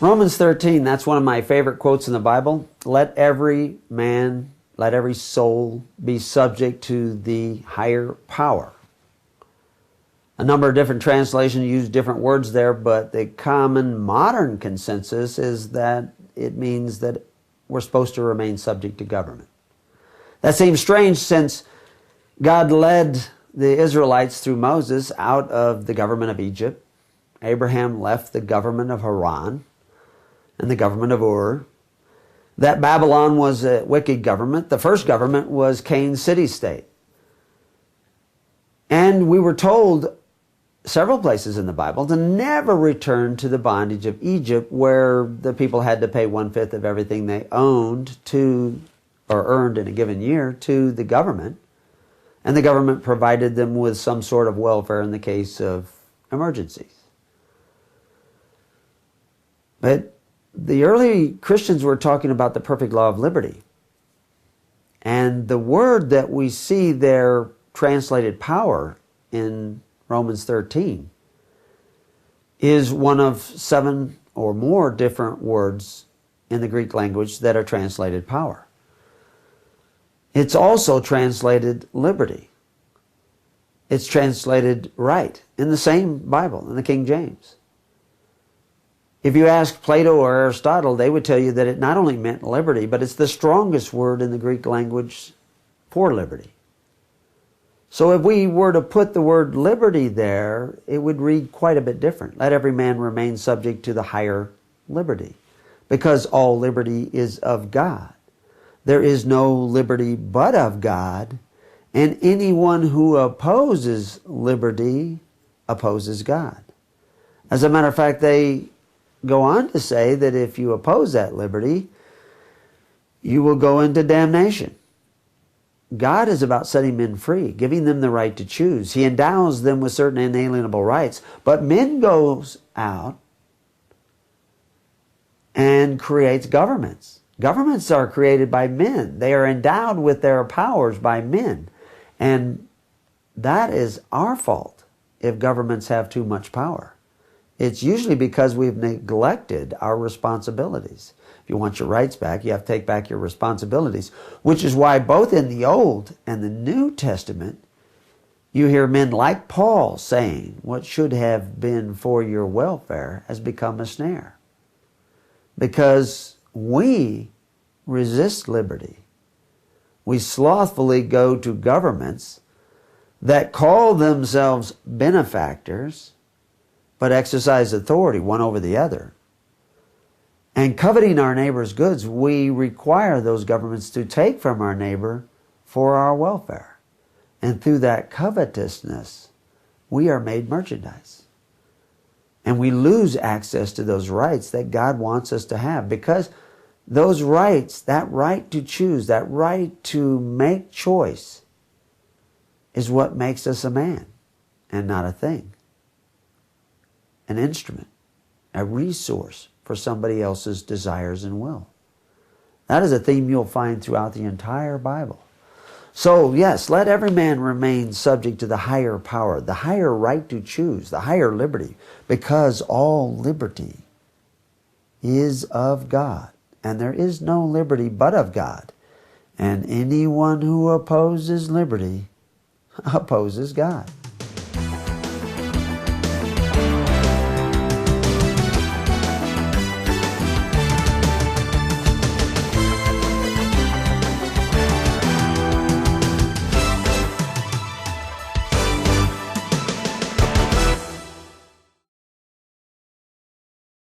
Romans 13, that's one of my favorite quotes in the Bible. Let every man, let every soul be subject to the higher power. A number of different translations use different words there, but the common modern consensus is that it means that we're supposed to remain subject to government. That seems strange since God led the Israelites through Moses out of the government of Egypt. Abraham left the government of Haran and the government of Ur. That Babylon was a wicked government. The first government was Cain's city-state. And we were told several places in the Bible to never return to the bondage of Egypt, where the people had to pay 1/5 of everything they owned to, or earned in a given year, to the government. And the government provided them with some sort of welfare in the case of emergencies. But the early Christians were talking about the perfect law of liberty. And the word that we see there translated power in Romans 13 is one of 7 or more different words in the Greek language that are translated power. It's also translated liberty. It's translated right in the same Bible, in the King James. If you ask Plato or Aristotle, they would tell you that it not only meant liberty, but it's the strongest word in the Greek language for liberty. So if we were to put the word liberty there, it would read quite a bit different. Let every man remain subject to the higher liberty, because all liberty is of God. There is no liberty but of God, and anyone who opposes liberty opposes God. As a matter of fact, they go on to say that if you oppose that liberty, you will go into damnation. God is about setting men free, giving them the right to choose. He endows them with certain inalienable rights. But men goes out and creates governments. Governments are created by men. They are endowed with their powers by men. And that is our fault if governments have too much power. It's usually because we've neglected our responsibilities. If you want your rights back, you have to take back your responsibilities, which is why both in the Old and the New Testament, you hear men like Paul saying, what should have been for your welfare has become a snare. Because we resist liberty. We slothfully go to governments that call themselves benefactors, but exercise authority one over the other. And coveting our neighbor's goods, we require those governments to take from our neighbor for our welfare. And through that covetousness, we are made merchandise. And we lose access to those rights that God wants us to have, because those rights, that right to choose, that right to make choice, is what makes us a man and not a thing. An instrument, a resource for somebody else's desires and will. That is a theme you'll find throughout the entire Bible. So yes, let every man remain subject to the higher power, the higher right to choose, the higher liberty, because all liberty is of God, and there is no liberty but of God. And anyone who opposes liberty opposes God.